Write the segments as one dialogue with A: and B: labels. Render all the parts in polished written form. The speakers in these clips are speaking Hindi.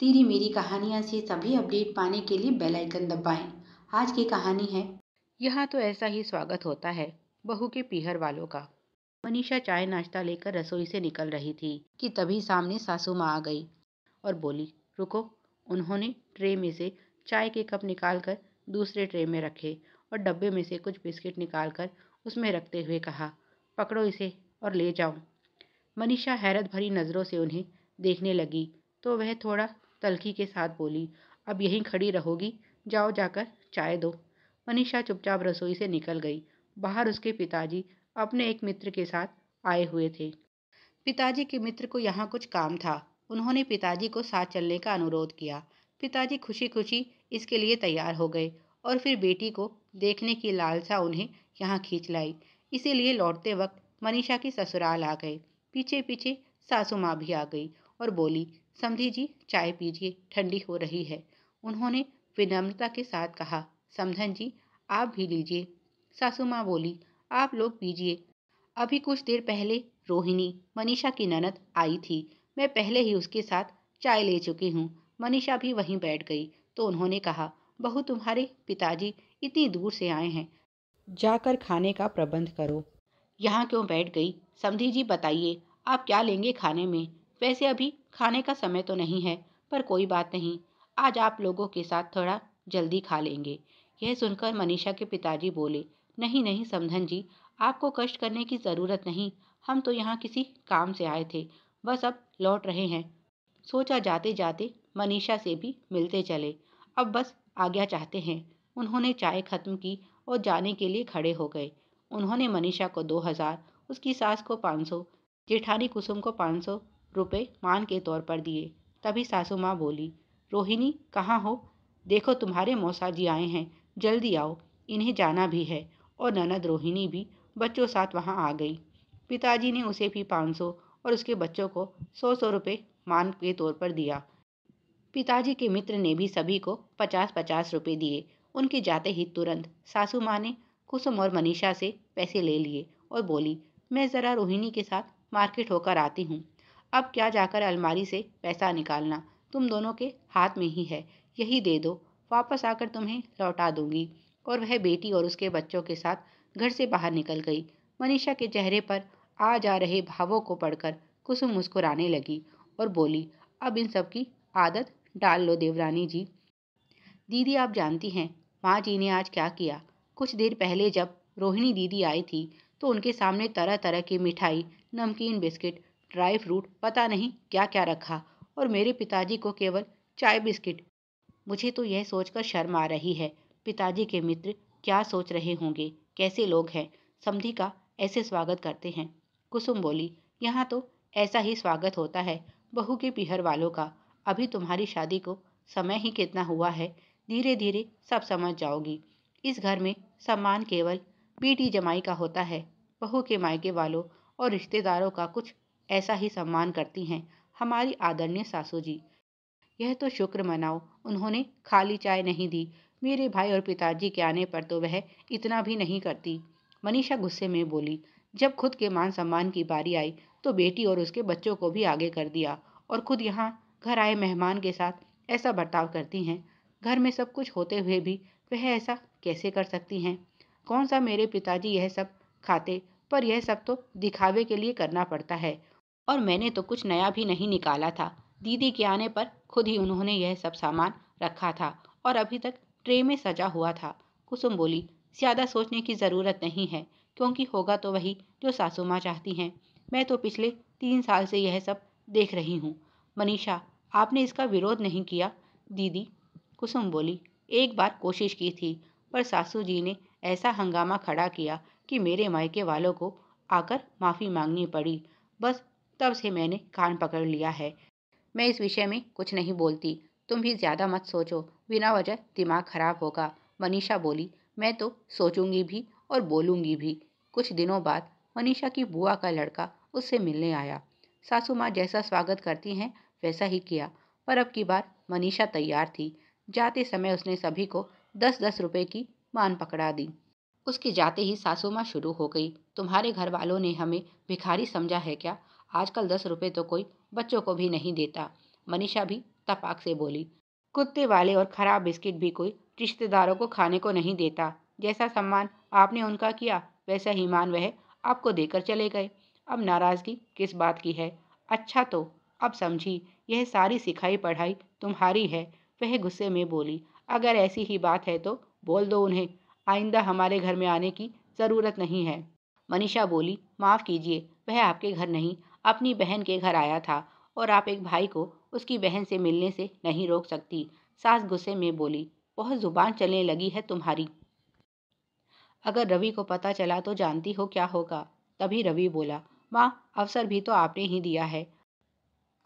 A: तेरी मेरी कहानियाँ से सभी अपडेट पाने के लिए बेल आइकन दबाएं। आज की कहानी है। यहाँ तो ऐसा ही स्वागत होता है बहू के पीहर वालों का। मनीषा चाय नाश्ता लेकर रसोई से निकल रही थी कि तभी सामने सासू माँ आ गई और बोली, रुको। उन्होंने ट्रे में से चाय के कप निकालकर दूसरे ट्रे में रखे और डब्बे में से कुछ बिस्किट निकालकर उसमें रखते हुए कहा, पकड़ो इसे और ले जाओ। मनीषा हैरत भरी नज़रों से उन्हें देखने लगी तो वह थोड़ा तल्खी के साथ बोली, अब यहीं खड़ी रहोगी? जाओ जाकर चाय दो। मनीषा चुपचाप रसोई से निकल गई। बाहर उसके पिताजी अपने एक मित्र के साथ आए हुए थे। पिताजी के मित्र को यहाँ कुछ काम था। उन्होंने पिताजी को साथ चलने का अनुरोध किया। पिताजी खुशी खुशी इसके लिए तैयार हो गए और फिर बेटी को देखने की लालसा उन्हें यहाँ खींच लाई। इसीलिए लौटते वक्त मनीषा की ससुराल आ गए। पीछे पीछे सासू माँ भी आ गई और बोली, समधी जी चाय पीजिए, ठंडी हो रही है। उन्होंने विनम्रता के साथ कहा, समधन जी आप भी लीजिए। सासू माँ बोली, आप लोग पीजिए। अभी कुछ देर पहले रोहिणी, मनीषा की ननद आई थी। मैं पहले ही उसके साथ चाय ले चुकी हूँ। मनीषा भी वहीं बैठ गई तो उन्होंने कहा, बहू तुम्हारे पिताजी इतनी दूर से आए हैं, जाकर खाने का प्रबंध करो। यहाँ क्यों बैठ गई? समधी जी बताइए, आप क्या लेंगे खाने में? वैसे अभी खाने का समय तो नहीं है, पर कोई बात नहीं, आज आप लोगों के साथ थोड़ा जल्दी खा लेंगे। यह सुनकर मनीषा के पिताजी बोले, नहीं नहीं समधन जी, आपको कष्ट करने की ज़रूरत नहीं। हम तो यहाँ किसी काम से आए थे, बस अब लौट रहे हैं। सोचा जाते जाते मनीषा से भी मिलते चले। अब बस आज्ञा चाहते हैं। उन्होंने चाय खत्म की और जाने के लिए खड़े हो गए। उन्होंने मनीषा को 2000, उसकी सास को 500, जेठानी कुसुम को 500 रुपए मान के तौर पर दिए। तभी सासू माँ बोली, रोहिणी कहाँ हो? देखो तुम्हारे मौसा जी आए हैं, जल्दी आओ, इन्हें जाना भी है। और ननद रोहिणी भी बच्चों साथ वहाँ आ गई। पिताजी ने उसे भी 500 और उसके बच्चों को 100 रुपये मान के तौर पर दिया। पिताजी के मित्र ने भी सभी को 50-50 रुपए दिए। उनके जाते ही तुरंत सासू माँ ने कुसुम और मनीषा से पैसे ले लिए और बोली, मैं ज़रा रोहिणी के साथ मार्केट होकर आती हूँ। अब क्या जाकर अलमारी से पैसा निकालना, तुम दोनों के हाथ में ही है, यही दे दो, वापस आकर तुम्हें लौटा दूंगी। और वह बेटी और उसके बच्चों के साथ घर से बाहर निकल गई। मनीषा के चेहरे पर आ जा रहे भावों को पढ़कर कुसुम मुस्कुराने लगी और बोली, अब इन सब की आदत डाल लो देवरानी जी। दीदी आप जानती हैं माँ जी ने आज क्या किया? कुछ देर पहले जब रोहिणी दीदी आई थी तो उनके सामने तरह तरह की मिठाई, नमकीन, बिस्किट, ड्राई फ्रूट, पता नहीं क्या क्या रखा और मेरे पिताजी को केवल चाय बिस्किट। मुझे तो यह सोचकर शर्म आ रही है, पिताजी के मित्र क्या सोच रहे होंगे, कैसे लोग हैं, समधी का ऐसे स्वागत करते हैं। कुसुम बोली, यहाँ तो ऐसा ही स्वागत होता है बहू के पीहर वालों का। अभी तुम्हारी शादी को समय ही कितना हुआ है, धीरे धीरे सब समझ जाओगी। इस घर में सम्मान केवल बेटी जमाई का होता है। बहू के मायके वालों और रिश्तेदारों का कुछ ऐसा ही सम्मान करती हैं हमारी आदरणीय सासू जी। यह तो शुक्र मनाओ उन्होंने खाली चाय नहीं दी। मेरे भाई और पिताजी के आने पर तो वह इतना भी नहीं करती। मनीषा गुस्से में बोली, जब खुद के मान सम्मान की बारी आई तो बेटी और उसके बच्चों को भी आगे कर दिया और खुद यहाँ घर आए मेहमान के साथ ऐसा बर्ताव करती हैं। घर में सब कुछ होते हुए भी वह ऐसा कैसे कर सकती हैं? कौन सा मेरे पिताजी यह सब खाते, पर यह सब तो दिखावे के लिए करना पड़ता है। और मैंने तो कुछ नया भी नहीं निकाला था। दीदी के आने पर खुद ही उन्होंने यह सब सामान रखा था और अभी तक ट्रे में सजा हुआ था। कुसुम बोली, ज़्यादा सोचने की ज़रूरत नहीं है, क्योंकि होगा तो वही जो सासू माँ चाहती हैं। मैं तो पिछले 3 साल से यह सब देख रही हूँ। मनीषा, आपने इसका विरोध नहीं किया? दीदी, कुसुम बोली, एक बार कोशिश की थी, पर सासू जी ने ऐसा हंगामा खड़ा किया कि मेरे मायके वालों को आकर माफ़ी मांगनी पड़ी। बस तब से मैंने कान पकड़ लिया है। मैं इस विषय में कुछ नहीं बोलती। तुम भी ज़्यादा मत सोचो, बिना वजह दिमाग खराब होगा। मनीषा बोली, मैं तो सोचूंगी भी और बोलूंगी भी। कुछ दिनों बाद मनीषा की बुआ का लड़का उससे मिलने आया। सासू माँ जैसा स्वागत करती हैं वैसा ही किया, पर अब की बार मनीषा तैयार थी। जाते समय उसने सभी को 10-10 रुपए की मान पकड़ा दी। उसके जाते ही सासू माँ शुरू हो गई, तुम्हारे घर वालों ने हमें भिखारी समझा है क्या? आजकल 10 रुपए तो कोई बच्चों को भी नहीं देता। मनीषा भी तपाक से बोली। कुत्ते वाले और खराब बिस्किट भी कोई रिश्तेदारों को खाने को नहीं देता। जैसा सम्मान आपने उनका किया वैसा ही मान वह आपको देकर चले गए। अब नाराजगी किस बात की है? अच्छा तो अब समझी, यह सारी सिखाई पढ़ाई तुम्हारी है। वह गुस्से में बोली। अगर ऐसी ही बात है तो बोल दो उन्हें, आइंदा हमारे घर में आने की ज़रूरत नहीं है। मनीषा बोली, माफ़ कीजिए, वह आपके घर नहीं अपनी बहन के घर आया था और आप एक भाई को उसकी बहन से मिलने से नहीं रोक सकती। सास गुस्से में बोली, बहुत जुबान चलने लगी है तुम्हारी। अगर रवि को पता चला तो जानती हो क्या होगा। तभी रवि बोला, माँ अवसर भी तो आपने ही दिया है।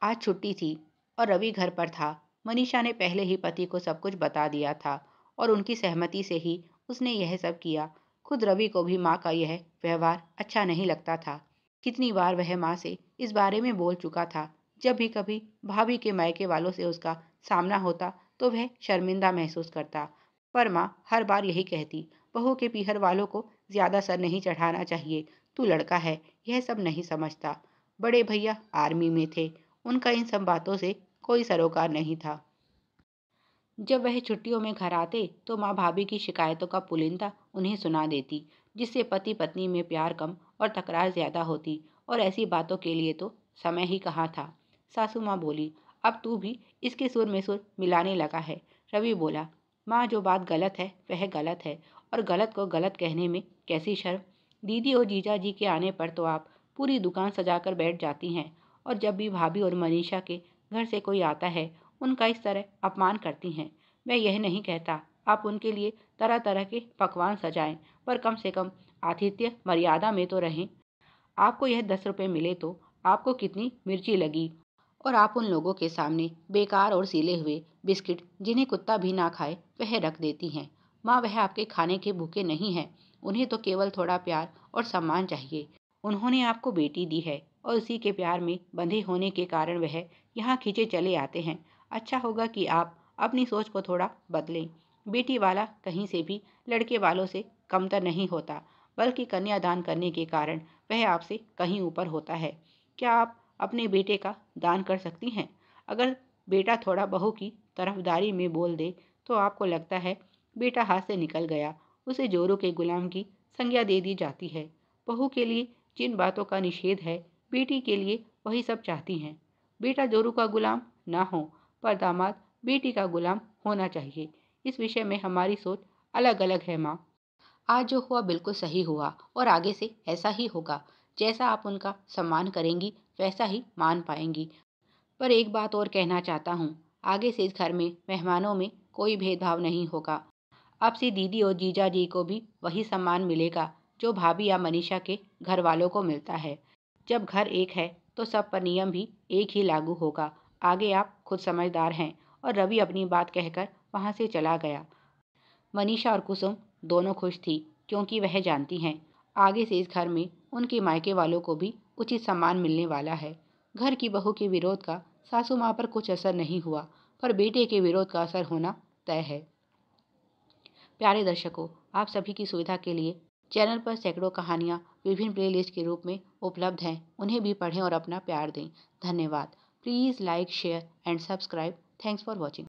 A: आज छुट्टी थी और रवि घर पर था। मनीषा ने पहले ही पति को सब कुछ बता दिया था और उनकी सहमति से ही उसने यह सब किया। खुद रवि को भी माँ का यह व्यवहार अच्छा नहीं लगता था। कितनी बार वह माँ से इस बारे में बोल चुका था। जब भी कभी भाभी के मायके वालों से उसका सामना होता तो वह शर्मिंदा महसूस करता। पर माँ हर बार यही कहती, बहू के पीहर वालों को ज्यादा सर नहीं चढ़ाना चाहिए। तू लड़का है, यह सब नहीं समझता। बड़े भैया आर्मी में थे, उनका इन सब बातों से कोई सरोकार नहीं था। जब वह छुट्टियों में घर आते तो माँ भाभी की शिकायतों का पुलिंदा उन्हें सुना देती, जिससे पति पत्नी में प्यार कम और तकरार ज्यादा होती। और ऐसी बातों के लिए तो समय ही कहाँ था। सासू माँ बोली, अब तू भी इसके सुर में सुर मिलाने लगा है। रवि बोला, माँ जो बात गलत है वह गलत है और गलत को गलत कहने में कैसी शर्म। दीदी और जीजा जी के आने पर तो आप पूरी दुकान सजाकर बैठ जाती हैं और जब भी भाभी और मनीषा के घर से कोई आता है उनका इस तरह अपमान करती हैं। मैं यह नहीं कहता आप उनके लिए तरह तरह के पकवान सजाएं, पर कम से कम आतिथ्य मर्यादा में तो रहें। आपको यह 10 रुपए मिले तो आपको कितनी मिर्ची लगी और आप उन लोगों के सामने बेकार और सीले हुए बिस्किट जिन्हें कुत्ता भी ना खाए वह रख देती हैं। माँ वह आपके खाने के भूखे नहीं हैं, उन्हें तो केवल थोड़ा प्यार और सम्मान चाहिए। उन्होंने आपको बेटी दी है और उसी के प्यार में बंधे होने के कारण वह यहाँ खींचे चले आते हैं। अच्छा होगा कि आप अपनी सोच को थोड़ा बदलें। बेटी वाला कहीं से भी लड़के वालों से कमतर नहीं होता, बल्कि कन्यादान करने के कारण वह आपसे कहीं ऊपर होता है। क्या आप अपने बेटे का दान कर सकती हैं? अगर बेटा थोड़ा बहू की तरफदारी में बोल दे तो आपको लगता है बेटा हाथ से निकल गया, उसे जोरों के गुलाम की संज्ञा दे दी जाती है। बहू के लिए जिन बातों का निषेध है बेटी के लिए वही सब चाहती हैं। बेटा जोरू का गुलाम ना हो, पर दामाद बेटी का गुलाम होना चाहिए। इस विषय में हमारी सोच अलग अलग है माँ। आज जो हुआ बिल्कुल सही हुआ और आगे से ऐसा ही होगा। जैसा आप उनका सम्मान करेंगी वैसा ही मान पाएंगी। पर एक बात और कहना चाहता हूँ, आगे से इस घर में मेहमानों में कोई भेदभाव नहीं होगा। अब से दीदी और जीजा जी को भी वही सम्मान मिलेगा जो भाभी या मनीषा के घर वालों को मिलता है। जब घर एक है तो सब पर नियम भी एक ही लागू होगा। आगे आप खुद समझदार हैं। और रवि अपनी बात कहकर वहां से चला गया। मनीषा और कुसुम दोनों खुश थी, क्योंकि वह जानती हैं आगे से इस घर में उनके मायके वालों को भी उचित सम्मान मिलने वाला है। घर की बहू के विरोध का सासू माँ पर कुछ असर नहीं हुआ, पर बेटे के विरोध का असर होना तय है। प्यारे दर्शकों, आप सभी की सुविधा के लिए चैनल पर सैकड़ों कहानियाँ विभिन्न प्लेलिस्ट के रूप में उपलब्ध हैं। उन्हें भी पढ़ें और अपना प्यार दें। धन्यवाद। Please like, share and subscribe. Thanks for watching.